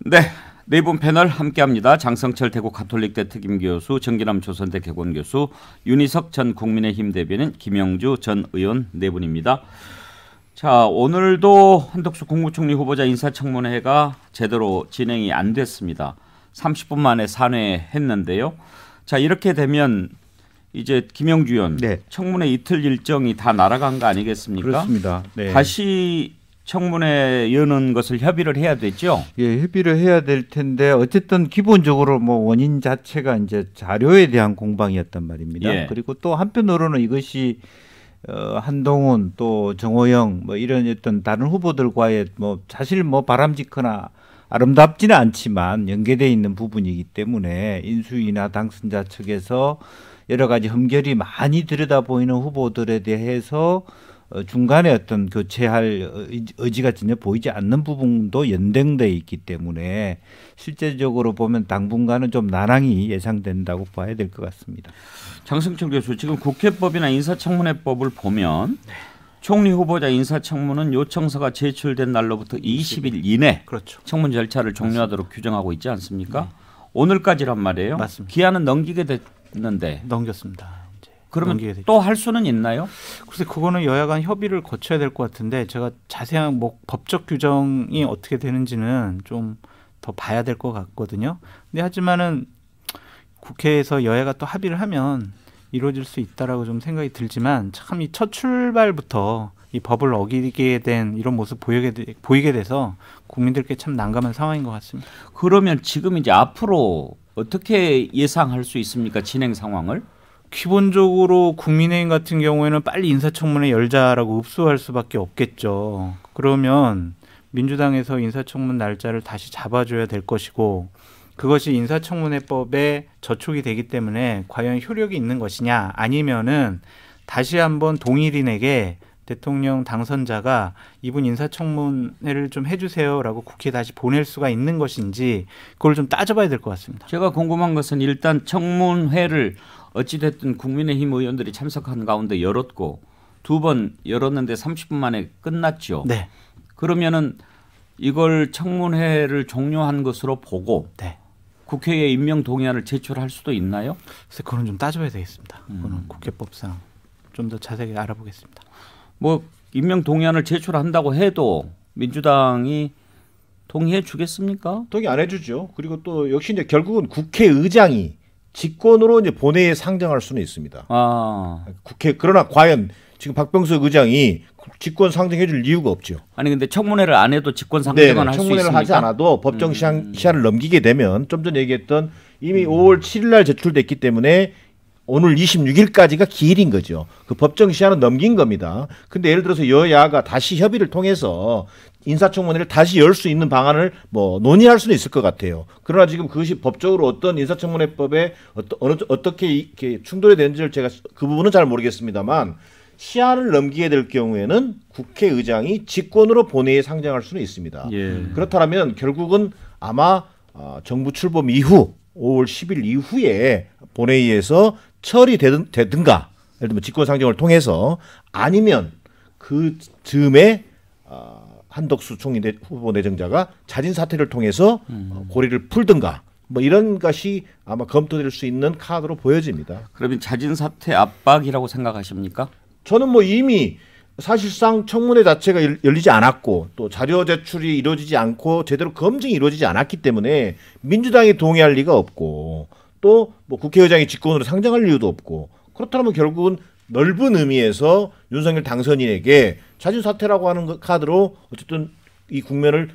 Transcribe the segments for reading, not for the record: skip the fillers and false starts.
네, 네 분 패널 함께합니다. 장성철 대구 가톨릭대 특임교수, 정기남 조선대 개건교수, 윤희석 전 국민의힘 대변인, 김영주 전 의원 네 분입니다. 자, 오늘도 한덕수 국무총리 후보자 인사청문회가 제대로 진행이 안 됐습니다. 30분 만에 산회했는데요. 자, 이렇게 되면 이제 김영주 의원, 네. 청문회 이틀 일정이 다 날아간 거 아니겠습니까? 그렇습니다. 네. 다시 청문회 여는 것을 협의를 해야 되죠. 예, 협의를 해야 될 텐데 어쨌든 기본적으로 뭐 원인 자체가 이제 자료에 대한 공방이었단 말입니다. 예. 그리고 또 한편으로는 이것이 한동훈 또 정호영 뭐 이런 어떤 다른 후보들과의 뭐 사실 뭐 바람직하나 아름답지는 않지만 연계되어 있는 부분이기 때문에 인수위나 당선자 측에서 여러 가지 흠결이 많이 들여다 보이는 후보들에 대해서 중간에 어떤 교체할 의지가 전혀 보이지 않는 부분도 연동되어 있기 때문에 실제적으로 보면 당분간은 좀 난항이 예상된다고 봐야 될 것 같습니다. 장성철 교수, 지금 국회법이나 인사청문회법을 보면 총리 후보자 인사청문은 요청서가 제출된 날로부터 20일 이내 그렇죠. 청문 절차를 종료하도록 규정하고 있지 않습니까? 오늘까지란 말이에요. 맞습니다. 기한은 넘기게 됐는데 넘겼습니다. 그러면 또 할 수는 있나요? 글쎄 그거는 여야 간 협의를 거쳐야 될 것 같은데 제가 자세한 뭐 법적 규정이 어떻게 되는지는 좀 더 봐야 될 것 같거든요. 근데 하지만은 국회에서 여야가 또 합의를 하면 이루어질 수 있다라고 좀 생각이 들지만 참 이 첫 출발부터 이 법을 어기게 된 이런 모습 보이게 돼서 국민들께 참 난감한 상황인 것 같습니다. 그러면 지금 이제 앞으로 어떻게 예상할 수 있습니까? 진행 상황을? 기본적으로 국민의힘 같은 경우에는 빨리 인사청문회 열자라고 읍수할 수밖에 없겠죠. 그러면 민주당에서 인사청문 날짜를 다시 잡아줘야 될 것이고 그것이 인사청문회법에 저촉이 되기 때문에 과연 효력이 있는 것이냐 아니면은 다시 한번 동일인에게 대통령 당선자가 이분 인사청문회를 좀 해주세요라고 국회에 다시 보낼 수가 있는 것인지 그걸 좀 따져봐야 될 것 같습니다. 제가 궁금한 것은 일단 청문회를 어찌됐든 국민의힘 의원들이 참석한 가운데 열었고 두 번 열었는데 30분 만에 끝났죠. 네. 그러면은 이걸 청문회를 종료한 것으로 보고 네. 국회에 임명 동의안을 제출할 수도 있나요? 그래서 그건 좀 따져봐야 되겠습니다. 그거는 국회법상 좀 더 자세하게 알아보겠습니다. 뭐 임명 동의안을 제출한다고 해도 민주당이 동의해 주겠습니까? 동의 안 해주죠. 그리고 또 역시 이제 결국은 국회의장이 직권으로 이제 본회의에 상정할 수는 있습니다. 그러나 과연 지금 박병석 의장이 직권 상정해줄 이유가 없죠. 아니 근데 청문회를 안 해도 직권 상정은 할 수 있습니까? 청문회를 하지 않아도 법정 시한을 넘기게 되면 좀 전에 얘기했던 이미 5월 7일 날 제출됐기 때문에 오늘 26일까지가 기일인 거죠. 그 법정 시한은 넘긴 겁니다. 근데 예를 들어서 여야가 다시 협의를 통해서 인사청문회를 다시 열 수 있는 방안을 뭐 논의할 수는 있을 것 같아요. 그러나 지금 그것이 법적으로 어떤 인사청문회법에 어떻게 이렇게 충돌이 되는지를 제가 그 부분은 잘 모르겠습니다만 시한을 넘기게 될 경우에는 국회의장이 직권으로 본회의에 상정할 수는 있습니다. 예. 그렇다면 결국은 아마 정부 출범 이후 5월 10일 이후에 본회의에서 처리되든가 예를 들면 직권 상정을 통해서 아니면 그 즈음에 한덕수 총리 후보 내정자가 자진 사퇴를 통해서 고리를 풀든가 뭐 이런 것이 아마 검토될 수 있는 카드로 보여집니다. 그러면 자진 사퇴 압박이라고 생각하십니까? 저는 뭐 이미 사실상 청문회 자체가 열리지 않았고 또 자료 제출이 이루어지지 않고 제대로 검증이 이루어지지 않았기 때문에 민주당이 동의할 리가 없고 또 뭐 국회의장이 직권으로 상정할 이유도 없고 그렇다면 결국은 넓은 의미에서 윤석열 당선인에게 자진 사퇴라고 하는 카드로 어쨌든 이 국면을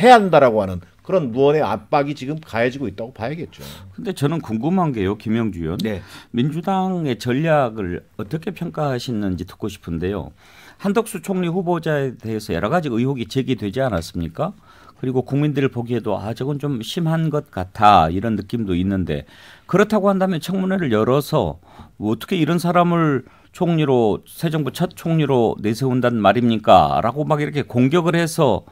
해야 한다라고 하는 그런 무언의 압박이 지금 가해지고 있다고 봐야겠죠. 근데 저는 궁금한 게요, 김영주 의원. 네. 민주당의 전략을 어떻게 평가하시는지 듣고 싶은데요. 한덕수 총리 후보자에 대해서 여러 가지 의혹이 제기되지 않았습니까? 그리고 국민들 보기에도 저건 좀 심한 것 같아 이런 느낌도 있는데 그렇다고 한다면 청문회를 열어서 뭐 어떻게 이런 사람을 총리로 새 정부 첫 총리로 내세운다는 말입니까? 라고 막 이렇게 공격을 해서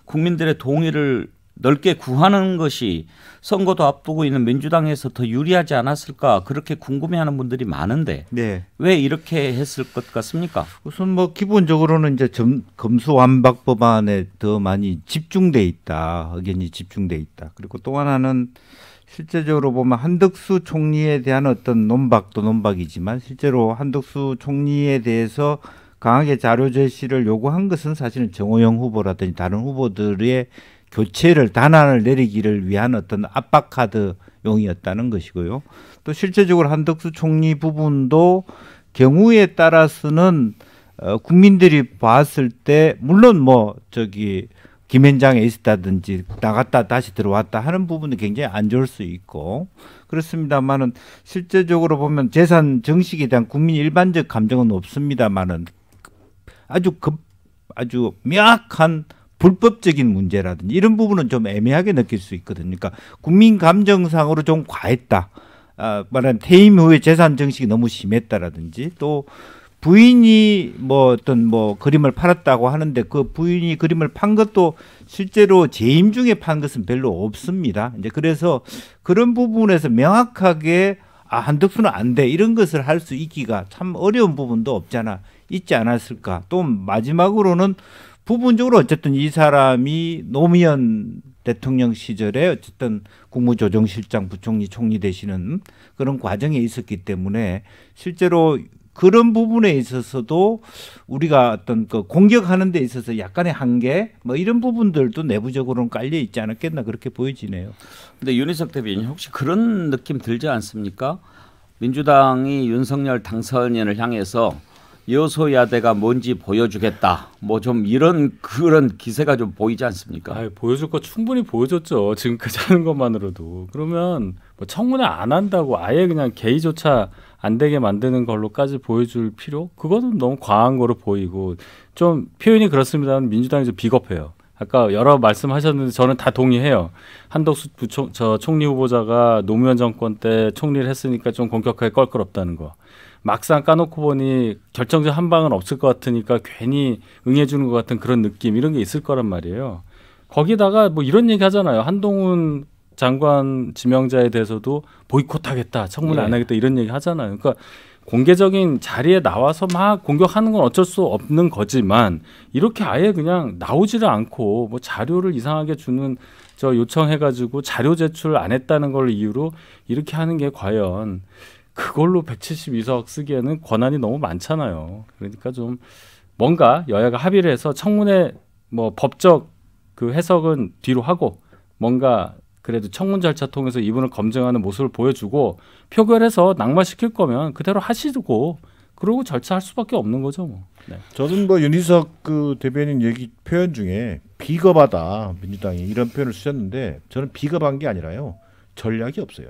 국민들의 동의를 넓게 구하는 것이 선거도 앞두고 있는 민주당에서 더 유리하지 않았을까 그렇게 궁금해하는 분들이 많은데 네. 왜 이렇게 했을 것 같습니까? 우선 뭐 기본적으로는 이제 검수완박 법안에 더 많이 집중돼 있다. 의견이 집중돼 있다. 그리고 또 하나는 실제적으로 보면 한덕수 총리에 대한 어떤 논박도 논박이지만 실제로 한덕수 총리에 대해서 강하게 자료 제시를 요구한 것은 사실은 정호영 후보라든지 다른 후보들의 교체를 단안을 내리기를 위한 어떤 압박 카드용이었다는 것이고요. 또 실제적으로 한덕수 총리 부분도 경우에 따라서는 국민들이 봤을 때 물론 뭐 저기 김현장에 있었다든지 나갔다 다시 들어왔다 하는 부분이 굉장히 안 좋을 수 있고 그렇습니다만은 실제적으로 보면 재산 정식에 대한 국민 일반적 감정은 없습니다만은 아주 명확한 불법적인 문제라든지 이런 부분은 좀 애매하게 느낄 수 있거든요. 그러니까 국민 감정상으로 좀 과했다. 말하면 퇴임 후에 재산 정식이 너무 심했다라든지 또 부인이 뭐 어떤 뭐 그림을 팔았다고 하는데 그 부인이 그림을 판 것도 실제로 재임 중에 판 것은 별로 없습니다. 이제 그래서 그런 부분에서 명확하게 한덕수는 안 돼 이런 것을 할 수 있기가 참 어려운 부분도 없잖아 있지 않았을까. 또 마지막으로는 부분적으로 어쨌든 이 사람이 노무현 대통령 시절에 어쨌든 국무조정실장 부총리 총리 되시는 그런 과정에 있었기 때문에 실제로 그런 부분에 있어서도 우리가 어떤 그 공격하는 데 있어서 약간의 한계 뭐 이런 부분들도 내부적으로는 깔려 있지 않았겠나 그렇게 보여지네요. 근데 윤희석 대변인 혹시 그런 느낌 들지 않습니까? 민주당이 윤석열 당선인을 향해서 여소야대가 뭔지 보여주겠다. 뭐 좀 이런 그런 기세가 좀 보이지 않습니까? 보여줄 거 충분히 보여줬죠. 지금까지 하는 것만으로도. 그러면 뭐 청문회 안 한다고 아예 그냥 개의조차 안 되게 만드는 걸로까지 보여줄 필요? 그거는 너무 과한 거로 보이고 좀 표현이 그렇습니다만 민주당이 좀 비겁해요. 아까 여러 말씀하셨는데 저는 다 동의해요. 한덕수 총리 후보자가 노무현 정권 때 총리를 했으니까 좀 공격하게 껄끄럽다는 거. 막상 까놓고 보니 결정적 한 방은 없을 것 같으니까 괜히 응해주는 것 같은 그런 느낌 이런 게 있을 거란 말이에요. 거기다가 뭐 이런 얘기 하잖아요. 한동훈 장관 지명자에 대해서도 보이콧하겠다, 청문회 안 하겠다 이런 얘기 하잖아요. 그러니까 공개적인 자리에 나와서 막 공격하는 건 어쩔 수 없는 거지만 이렇게 아예 그냥 나오지를 않고 뭐 자료를 이상하게 주는 저 요청해가지고 자료 제출 안 했다는 걸 이유로 이렇게 하는 게 과연 그걸로 172석 쓰기에는 권한이 너무 많잖아요. 그러니까 좀 뭔가 여야가 합의를 해서 청문회 뭐 법적 그 해석은 뒤로 하고 뭔가 그래도 청문 절차 통해서 이분을 검증하는 모습을 보여주고 표결해서 낙마시킬 거면 그대로 하시고 그러고 절차할 수밖에 없는 거죠. 뭐. 네. 저는 뭐 윤희석 그 대변인 얘기 표현 중에 비겁하다 민주당이 이런 표현을 쓰셨는데 저는 비겁한 게 아니라요. 전략이 없어요.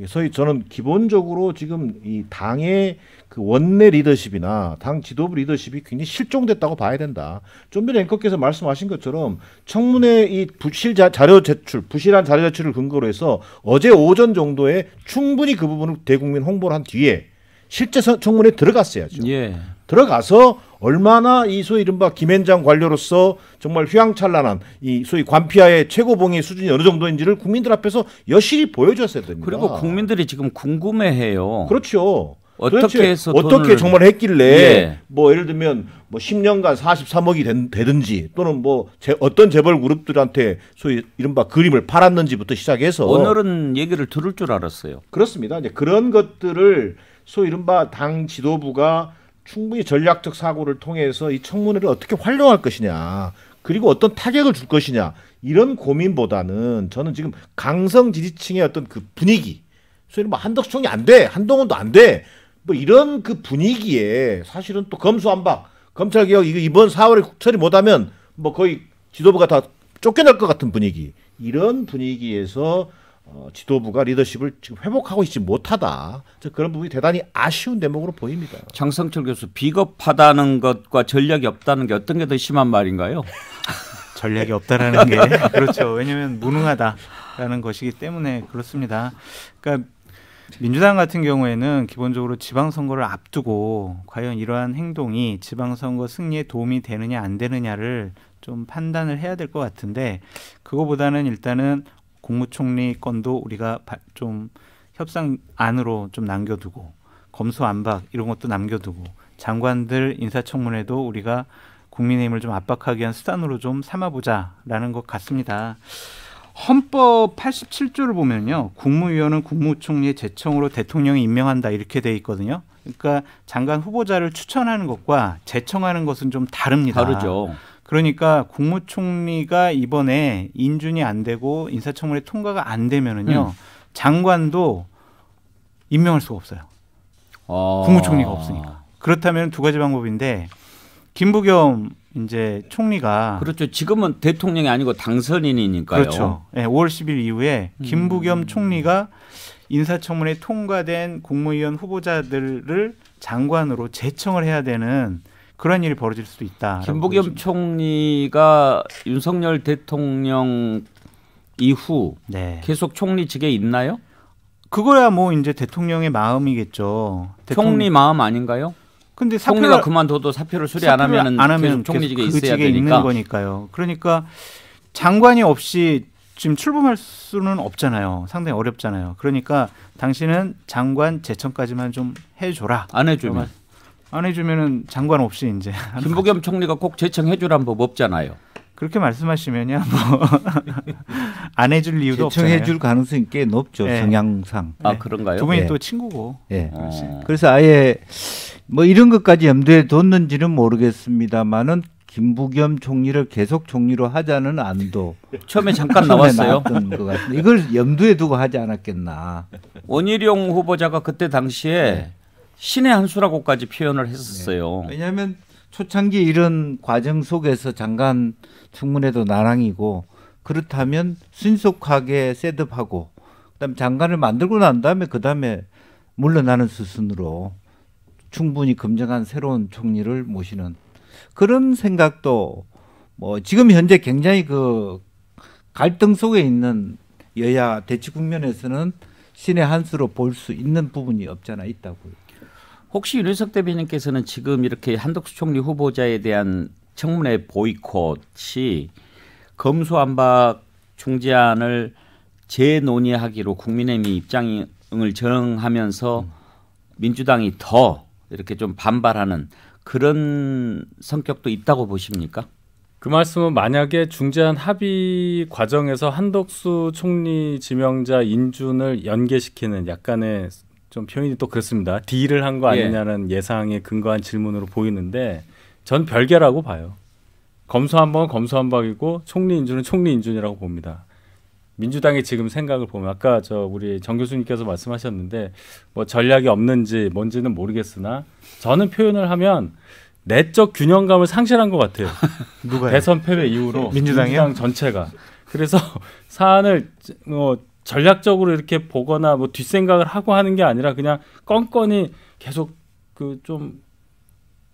소위 저는 기본적으로 지금 이 당의 그 원내 리더십이나 당 지도부 리더십이 굉장히 실종됐다고 봐야 된다. 좀 전에 앵커께서 말씀하신 것처럼 청문회 이 부실한 자료 제출을 근거로 해서 어제 오전 정도에 충분히 그 부분을 대국민 홍보를 한 뒤에 실제 청문회에 들어갔어야죠. 예. 들어가서 얼마나 이 소위 이른바 김현장 관료로서 정말 휘황찬란한 이 소위 관피아의 최고봉의 수준이 어느 정도인지를 국민들 앞에서 여실히 보여줬어야 됩니다. 그리고 국민들이 지금 궁금해해요. 그렇죠. 어떻게 해서 어떻게 돈을... 정말 했길래 예. 뭐 예를 들면 뭐 10년간 43억이 되든지 또는 뭐 어떤 재벌 그룹들한테 소위 이른바 그림을 팔았는지부터 시작해서 오늘은 얘기를 들을 줄 알았어요. 그렇습니다. 이제 그런 것들을 소위 이른바 당 지도부가 충분히 전략적 사고를 통해서 이 청문회를 어떻게 활용할 것이냐 그리고 어떤 타격을 줄 것이냐 이런 고민보다는 저는 지금 강성 지지층의 어떤 그 분위기 소위 뭐 한덕수 총리 안 돼, 한동훈도 안 돼, 뭐 이런 그 분위기에 사실은 또 검수완박, 검찰개혁 이거 이번 4월에 처리 못하면 뭐 거의 지도부가 다 쫓겨날 것 같은 분위기 이런 분위기에서 지도부가 리더십을 지금 회복하고 있지 못하다. 그런 부분이 대단히 아쉬운 대목으로 보입니다. 장성철 교수 비겁하다는 것과 전략이 없다는 게 어떤 게 더 심한 말인가요? 전략이 없다라는 게 그렇죠. 왜냐하면 무능하다라는 것이기 때문에 그렇습니다. 그러니까 민주당 같은 경우에는 기본적으로 지방선거를 앞두고 과연 이러한 행동이 지방선거 승리에 도움이 되느냐 안 되느냐를 좀 판단을 해야 될 것 같은데 그거보다는 일단은 국무총리 건도 우리가 좀 협상 안으로 좀 남겨두고 검수안박 이런 것도 남겨두고 장관들 인사청문회도 우리가 국민의힘을 좀 압박하기 위한 수단으로 좀 삼아보자라는 것 같습니다. 헌법 87조를 보면요. 국무위원은 국무총리의 제청으로 대통령이 임명한다 이렇게 돼 있거든요. 그러니까 장관 후보자를 추천하는 것과 제청하는 것은 좀 다릅니다. 다르죠. 그러니까 국무총리가 이번에 인준이 안 되고 인사청문회 통과가 안 되면은요. 장관도 임명할 수가 없어요. 국무총리가 없으니까. 그렇다면 두 가지 방법인데 김부겸 이제 총리가 그렇죠. 지금은 대통령이 아니고 당선인이니까요. 그렇죠. 네, 5월 10일 이후에 김부겸 총리가 인사청문회 통과된 국무위원 후보자들을 장관으로 제청을 해야 되는 그런 일이 벌어질 수도 있다. 김부겸 총리가 윤석열 대통령 이후 네. 계속 총리직에 있나요? 그거야 뭐 이제 대통령의 마음이겠죠. 총리 마음 아닌가요? 근데 총리가 그만둬도 사표를 수리 안 하면은 계속 총리직에 계속 있어야 그 직에 되니까. 있는 거니까요. 그러니까 장관이 없이 지금 출범할 수는 없잖아요. 상당히 어렵잖아요. 그러니까 당신은 장관 제청까지만 좀 해줘라. 안 해주면 안 해주면은 장관 없이 이제 김부겸 총리가 꼭 제청해주란 법 없잖아요. 그렇게 말씀하시면요, 뭐 안 해줄 이유도 없잖아요. 제청해줄 가능성이 꽤 높죠. 네. 성향상. 아 그런가요? 두 분이 예. 또 친구고. 예. 어. 그래서 아예 뭐 이런 것까지 염두에 뒀는지는 모르겠습니다만은 김부겸 총리를 계속 총리로 하자는 안도 처음에 잠깐 처음에 나왔어요. 나왔던 것 같은데 이걸 염두에 두고 하지 않았겠나. 원희룡 후보자가 그때 당시에 네. 신의 한 수라고까지 표현을 했었어요. 왜냐하면 초창기 이런 과정 속에서 장관 청문회도 난항이고 그렇다면 신속하게 셋업하고 그다음에 장관을 만들고 난 다음에 그다음에 물러나는 수순으로 충분히 검증한 새로운 총리를 모시는 그런 생각도 뭐 지금 현재 굉장히 그 갈등 속에 있는 여야 대치 국면에서는 신의 한 수로 볼 수 있는 부분이 없잖아 있다고요. 혹시 윤희석 대변인께서는 지금 이렇게 한덕수 총리 후보자에 대한 청문회 보이콧이 검수안박 중재안을 재논의하기로 국민의힘이 입장을 정하면서 민주당이 더 이렇게 좀 반발하는 그런 성격도 있다고 보십니까? 그 말씀은 만약에 중재안 합의 과정에서 한덕수 총리 지명자 인준을 연계시키는 약간의 좀 표현이 또 그렇습니다. 딜을 한 거 아니냐는 예상에 근거한 질문으로 보이는데 전 별개라고 봐요. 검수한박은 검수한박이고 총리 인준은 총리 인준이라고 봅니다. 민주당의 지금 생각을 보면 아까 우리 정 교수님께서 말씀하셨는데 뭐 전략이 없는지 뭔지는 모르겠으나 저는 표현을 하면 내적 균형감을 상실한 것 같아요. 누가요? 대선 패배 이후로 민주당이요? 민주당 전체가. 그래서 사안을 뭐 전략적으로 이렇게 보거나 뭐 뒷생각을 하고 하는 게 아니라 그냥 껌껌이 계속 그 좀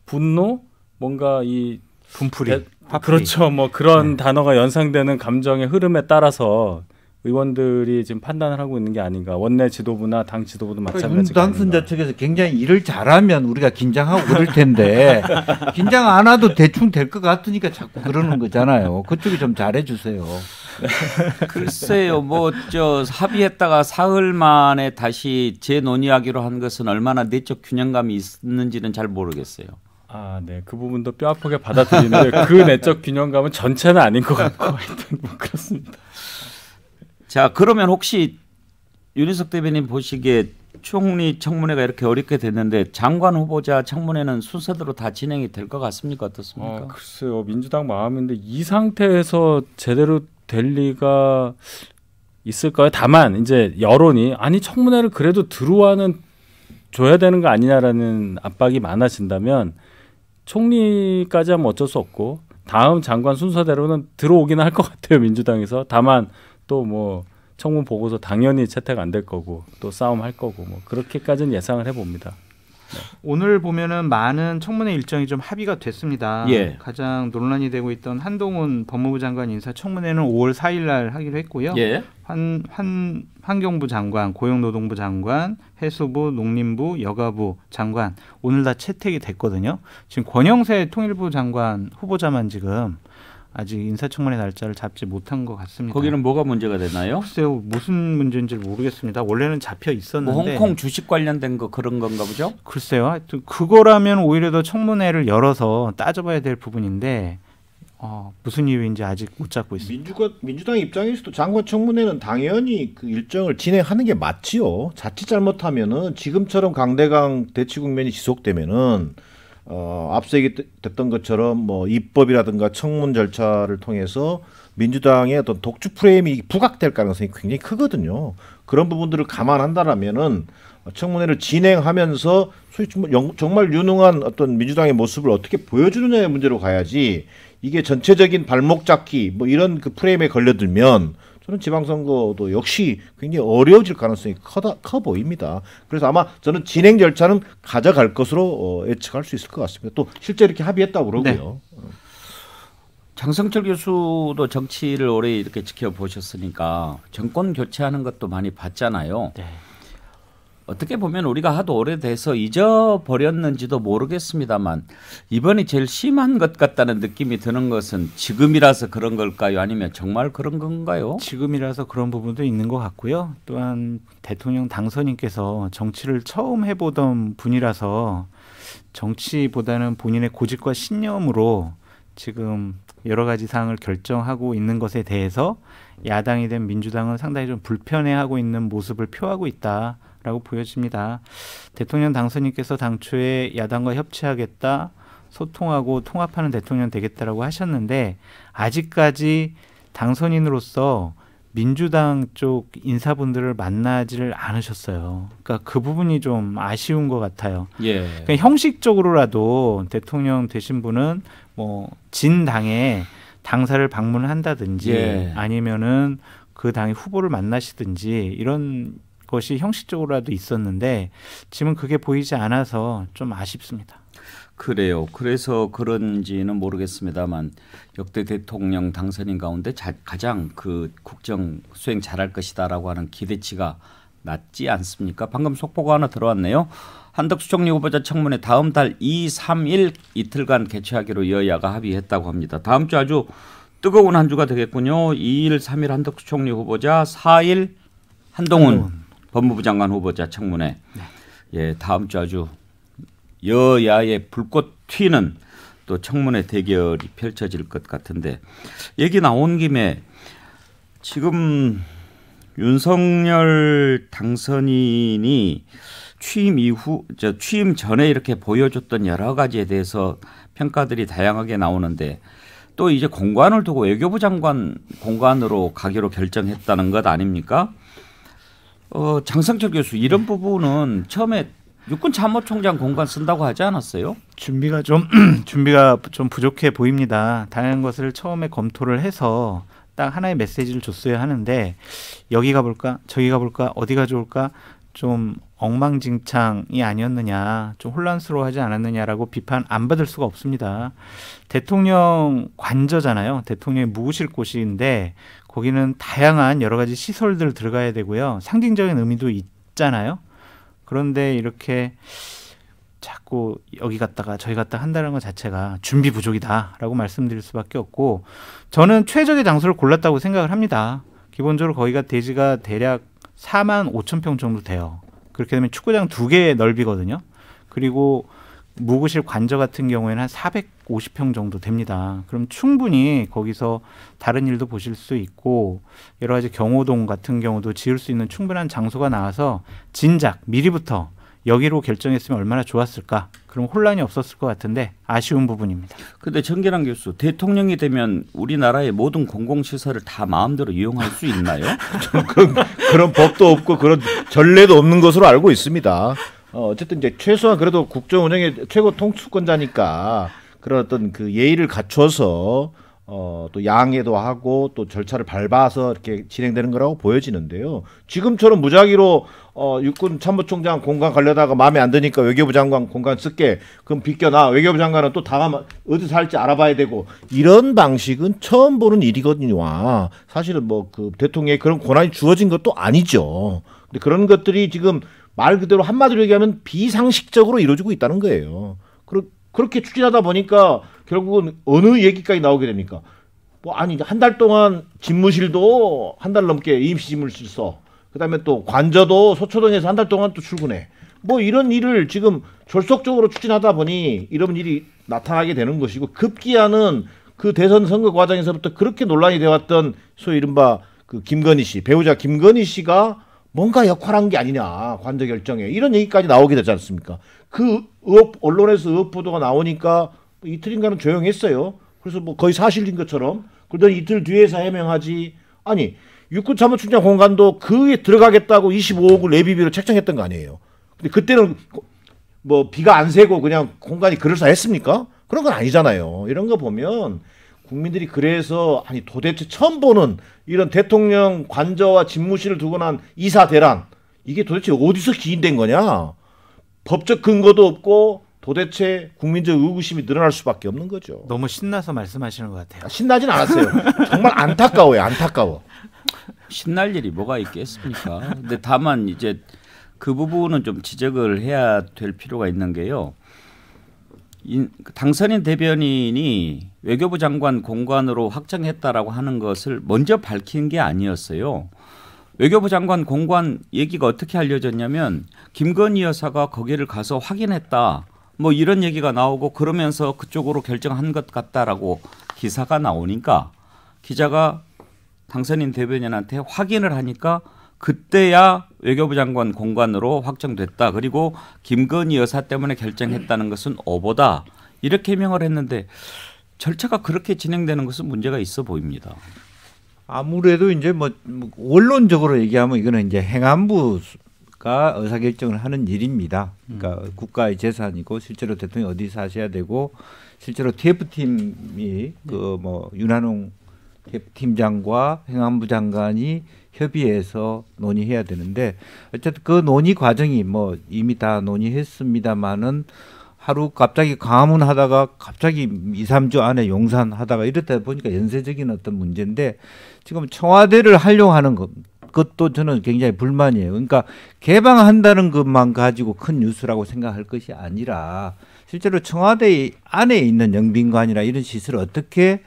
분노 뭔가 이 분풀이. 그렇죠. 뭐 그런 단어가 연상되는 감정의 흐름에 따라서 의원들이 지금 판단을 하고 있는 게 아닌가. 원내 지도부나 당 지도부도 마찬가지가 당선자 아닌가. 측에서 굉장히 일을 잘하면 우리가 긴장하고 그럴 텐데 긴장 안 해도 대충 될 것 같으니까 자꾸 그러는 거잖아요. 그쪽이 좀 잘해주세요. 글쎄요, 뭐 합의했다가 사흘 만에 다시 재논의하기로 한 것은 얼마나 내적 균형감이 있는지는 잘 모르겠어요. 아, 네. 그 부분도 뼈아프게 받아들이는데 그 내적 균형감은 전체는 아닌 것 같고 하여튼 뭐 그렇습니다. 자, 그러면 혹시 윤희석 대변인 보시기에 총리 청문회가 이렇게 어렵게 됐는데 장관 후보자 청문회는 순서대로 다 진행이 될 것 같습니까? 어떻습니까? 글쎄요. 민주당 마음인데 이 상태에서 제대로 될 리가 있을까요? 다만 이제 여론이 아니 청문회를 그래도 들어와는 줘야 되는 거 아니냐라는 압박이 많아진다면 총리까지 하면 어쩔 수 없고 다음 장관 순서대로는 들어오기는 할 것 같아요. 민주당에서. 다만 또 뭐 청문 보고서 당연히 채택 안 될 거고 또 싸움 할 거고 뭐 그렇게까지는 예상을 해봅니다. 오늘 보면은 많은 청문회 일정이 좀 합의가 됐습니다. 예. 가장 논란이 되고 있던 한동훈 법무부 장관 인사 청문회는 5월 4일 날 하기로 했고요. 예. 환경부 장관, 고용노동부 장관, 해수부, 농림부, 여가부 장관 오늘 다 채택이 됐거든요. 지금 권영세 통일부 장관 후보자만 지금 아직 인사청문회 날짜를 잡지 못한 것 같습니다. 거기는 뭐가 문제가 되나요? 글쎄요, 무슨 문제인지 모르겠습니다. 원래는 잡혀 있었는데 뭐 홍콩 주식 관련된 거 그런 건가 보죠? 글쎄요, 하여튼 그거라면 오히려 더 청문회를 열어서 따져봐야 될 부분인데 무슨 이유인지 아직 못 잡고 있습니다. 민주당 입장에서도 장관 청문회는 당연히 그 일정을 진행하는 게 맞지요. 자칫 잘못하면은 지금처럼 강대강 대치 국면이 지속되면은 앞서 얘기했던 것처럼 뭐 입법이라든가 청문 절차를 통해서 민주당의 어떤 독주 프레임이 부각될 가능성이 굉장히 크거든요. 그런 부분들을 감안한다라면은 청문회를 진행하면서 정말 유능한 어떤 민주당의 모습을 어떻게 보여주느냐의 문제로 가야지, 이게 전체적인 발목 잡기 뭐 이런 그 프레임에 걸려들면 저는 지방선거도 역시 굉장히 어려워질 가능성이 커 보입니다. 그래서 아마 저는 진행 절차는 가져갈 것으로 예측할 수 있을 것 같습니다. 또 실제 이렇게 합의했다고 그러고요. 네. 장성철 교수도 정치를 오래 이렇게 지켜보셨으니까 정권 교체하는 것도 많이 봤잖아요. 네. 어떻게 보면 우리가 하도 오래돼서 잊어버렸는지도 모르겠습니다만 이번이 제일 심한 것 같다는 느낌이 드는 것은 지금이라서 그런 걸까요? 아니면 정말 그런 건가요? 지금이라서 그런 부분도 있는 것 같고요. 또한 대통령 당선인께서 정치를 처음 해보던 분이라서 정치보다는 본인의 고집과 신념으로 지금 여러 가지 사항을 결정하고 있는 것에 대해서 야당이 된 민주당은 상당히 좀 불편해하고 있는 모습을 표하고 있다라고 보여집니다. 대통령 당선인께서 당초에 야당과 협치하겠다, 소통하고 통합하는 대통령 되겠다라고 하셨는데 아직까지 당선인으로서 민주당 쪽 인사분들을 만나지를 않으셨어요. 그러니까 그 부분이 좀 아쉬운 것 같아요. 예. 그러니까 형식적으로라도 대통령 되신 분은 뭐 진 당에 당사를 방문을 한다든지 예. 아니면은 그 당의 후보를 만나시든지 이런 것이 형식적으로라도 있었는데 지금 그게 보이지 않아서 좀 아쉽습니다. 그래요. 그래서 그런지는 모르겠습니다만 역대 대통령 당선인 가운데 가장 그 국정 수행 잘할 것이다라고 하는 기대치가 낮지 않습니까? 방금 속보가 하나 들어왔네요. 한덕수 총리 후보자 청문회 다음 달 2, 3일 이틀간 개최하기로 여야가 합의했다고 합니다. 다음 주 아주 뜨거운 한 주가 되겠군요. 2일, 3일 한덕수 총리 후보자, 4일 한동훈 법무부 장관 후보자 청문회. 네. 예, 다음 주 아주 여야의 불꽃 튀는 또 청문회 대결이 펼쳐질 것 같은데, 얘기 나온 김에 지금 윤석열 당선인이 취임 전에 이렇게 보여줬던 여러 가지에 대해서 평가들이 다양하게 나오는데 또 이제 공관을 두고 외교부 장관 공관으로 가기로 결정했다는 것 아닙니까? 장성철 교수, 이런 부분은 처음에 육군 참모총장 공관 쓴다고 하지 않았어요? 준비가 좀 부족해 보입니다. 다양한 것을 처음에 검토를 해서 딱 하나의 메시지를 줬어야 하는데 여기 가볼까 저기 가볼까 어디가 좋을까 좀 엉망진창이 아니었느냐, 좀 혼란스러워하지 않았느냐라고 비판 안 받을 수가 없습니다. 대통령 관저잖아요. 대통령이 묵으실 곳인데 거기는 다양한 여러 가지 시설들 들어가야 되고요. 상징적인 의미도 있잖아요. 그런데 이렇게 자꾸 여기 갔다가 저기 갔다 한다는 것 자체가 준비 부족이다라고 말씀드릴 수밖에 없고, 저는 최적의 장소를 골랐다고 생각을 합니다. 기본적으로 거기가 대지가 대략 4만 5천 평 정도 돼요. 그렇게 되면 축구장 2개 넓이거든요. 그리고 묵으실 관저 같은 경우에는 한 450평 정도 됩니다. 그럼 충분히 거기서 다른 일도 보실 수 있고 여러 가지 경호동 같은 경우도 지을 수 있는 충분한 장소가 나와서 진작 미리부터 여기로 결정했으면 얼마나 좋았을까. 그럼 혼란이 없었을 것 같은데 아쉬운 부분입니다. 그런데 정계란 교수, 대통령이 되면 우리나라의 모든 공공시설을 다 마음대로 이용할 수 있나요? 그런 법도 없고 그런 전례도 없는 것으로 알고 있습니다. 어쨌든 이제 최소한 그래도 국정 운영의 최고 통수권자니까 그런 어떤 그 예의를 갖춰서 또 양해도 하고 또 절차를 밟아서 이렇게 진행되는 거라고 보여지는데요. 지금처럼 무작위로 육군 참모총장 공간 가려다가 마음에 안 드니까 외교부 장관 공간 쓸게, 그럼 비껴나, 외교부 장관은 또 다음 어디서 할지 알아봐야 되고, 이런 방식은 처음 보는 일이거든요. 사실은 뭐 그 대통령에 그런 권한이 주어진 것도 아니죠. 근데 그런 것들이 지금 말 그대로 한마디로 얘기하면 비상식적으로 이루어지고 있다는 거예요. 그렇게 추진하다 보니까 결국은 어느 얘기까지 나오게 됩니까? 뭐 아니 한 달 동안 집무실도 한 달 넘게 임시 집무실 써. 그다음에 또 관저도 서초동에서 한 달 동안 또 출근해. 뭐 이런 일을 지금 졸속적으로 추진하다 보니 이런 일이 나타나게 되는 것이고 급기야는 그 대선 선거 과정에서부터 그렇게 논란이 되었던 소위 이른바 그 김건희 씨 배우자 김건희 씨가 뭔가 역할한 게 아니냐 관저 결정에 이런 얘기까지 나오게 되지 않습니까? 그 의혹 언론에서 의혹 보도가 나오니까 이틀인가는 조용했어요. 그래서 뭐 거의 사실인 것처럼 그러더니 이틀 뒤에서 해명하지. 아니 육군 참모총장 공간도 그에 들어가겠다고 25억을 예비비로 책정했던 거 아니에요. 근데 그때는 뭐 비가 안 새고 그냥 공간이 그럴싸했습니까? 그런 건 아니잖아요. 이런 거 보면 국민들이 그래서 아니 도대체 처음 보는 이런 대통령 관저와 집무실을 두고 난 이사 대란 이게 도대체 어디서 기인된 거냐? 법적 근거도 없고 도대체 국민적 의구심이 늘어날 수밖에 없는 거죠. 너무 신나서 말씀하시는 것 같아요. 신나진 않았어요. 정말 안타까워요. 안타까워. 신날 일이 뭐가 있겠습니까? 근데 다만 이제 그 부분은 좀 지적을 해야 될 필요가 있는 게요. 당선인 대변인이 외교부 장관 공관으로 확정했다라고 하는 것을 먼저 밝힌 게 아니었어요. 외교부 장관 공관 얘기가 어떻게 알려졌냐면 김건희 여사가 거기를 가서 확인했다. 뭐 이런 얘기가 나오고 그러면서 그쪽으로 결정한 것 같다라고 기사가 나오니까 기자가 당선인 대변인한테 확인을 하니까 그때야 외교부 장관 공관으로 확정됐다. 그리고 김건희 여사 때문에 결정했다는 것은 오보다. 이렇게 해명을 했는데 절차가 그렇게 진행되는 것은 문제가 있어 보입니다. 아무래도 이제 뭐 원론적으로 얘기하면 이거는 이제 행안부가 의사결정을 하는 일입니다. 그러니까 국가의 재산이고 실제로 대통령이 어디 사셔야 되고 실제로 TF팀이 그 뭐 윤한홍 팀장과 행안부 장관이 협의해서 논의해야 되는데 어쨌든 그 논의 과정이 뭐 이미 다 논의했습니다마는 하루 갑자기 광화문 하다가 갑자기 2, 3주 안에 용산 하다가 이렇다 보니까 연쇄적인 어떤 문제인데 지금 청와대를 활용하는 것도 저는 굉장히 불만이에요. 그러니까 개방한다는 것만 가지고 큰 뉴스라고 생각할 것이 아니라 실제로 청와대 안에 있는 영빈관이나 이런 시설을 어떻게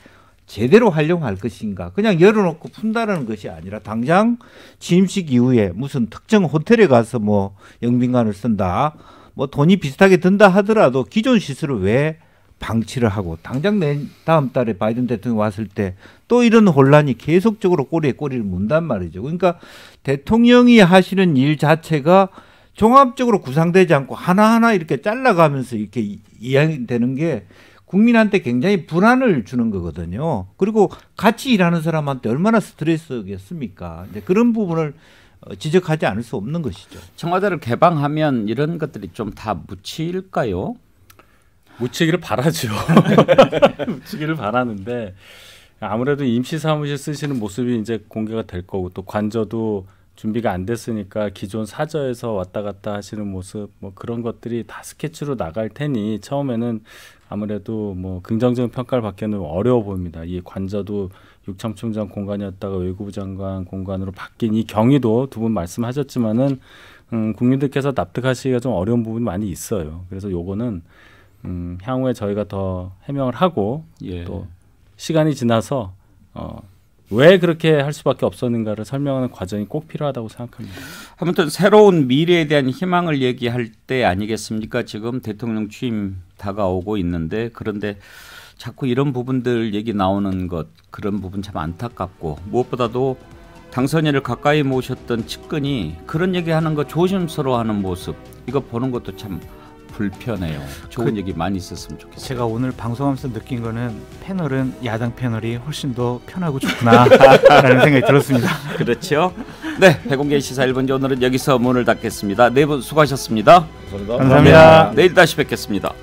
제대로 활용할 것인가. 그냥 열어놓고 푼다는 것이 아니라 당장 취임식 이후에 무슨 특정 호텔에 가서 뭐 영빈관을 쓴다. 뭐 돈이 비슷하게 든다 하더라도 기존 시설을 왜 방치를 하고 당장 다음 달에 바이든 대통령 왔을 때 또 이런 혼란이 계속적으로 꼬리에 꼬리를 문단 말이죠. 그러니까 대통령이 하시는 일 자체가 종합적으로 구상되지 않고 하나하나 이렇게 잘라가면서 이렇게 이야기되는 게 국민한테 굉장히 불안을 주는 거거든요. 그리고 같이 일하는 사람한테 얼마나 스트레스겠습니까? 이제 그런 부분을 지적하지 않을 수 없는 것이죠. 청와대를 개방하면 이런 것들이 좀 다 묻힐까요? 묻히기를 바라죠. 묻히기를 바라는데 아무래도 임시 사무실 쓰시는 모습이 이제 공개가 될 거고 또 관저도 준비가 안 됐으니까 기존 사저에서 왔다 갔다 하시는 모습 뭐 그런 것들이 다 스케치로 나갈 테니 처음에는 아무래도 뭐 긍정적인 평가를 받기는 어려워 보입니다. 이 관저도 육참총장 공간이었다가 외교부 장관 공간으로 바뀐 이 경위도 두 분 말씀하셨지만은 국민들께서 납득하시기가 좀 어려운 부분이 많이 있어요. 그래서 요거는 향후에 저희가 더 해명을 하고 예. 또 시간이 지나서 왜 그렇게 할 수밖에 없었는가를 설명하는 과정이 꼭 필요하다고 생각합니다. 아무튼 새로운 미래에 대한 희망을 얘기할 때 아니겠습니까? 지금 대통령 취임 다가오고 있는데 그런데 자꾸 이런 부분들 얘기 나오는 것 그런 부분 참 안타깝고 무엇보다도 당선인을 가까이 모셨던 측근이 그런 얘기하는 거 조심스러워하는 모습 이거 보는 것도 참 불편해요. 좋은 얘기 많이 있었으면 좋겠어요. 제가 오늘 방송하면서 느낀 거는 패널은 야당 패널이 훨씬 더 편하고 좋구나라는 생각이 들었습니다. 그렇죠. 네, 백운계 시사 1번지 오늘은 여기서 문을 닫겠습니다. 네 분 수고하셨습니다. 감사합니다. 감사합니다. 내일 다시 뵙겠습니다.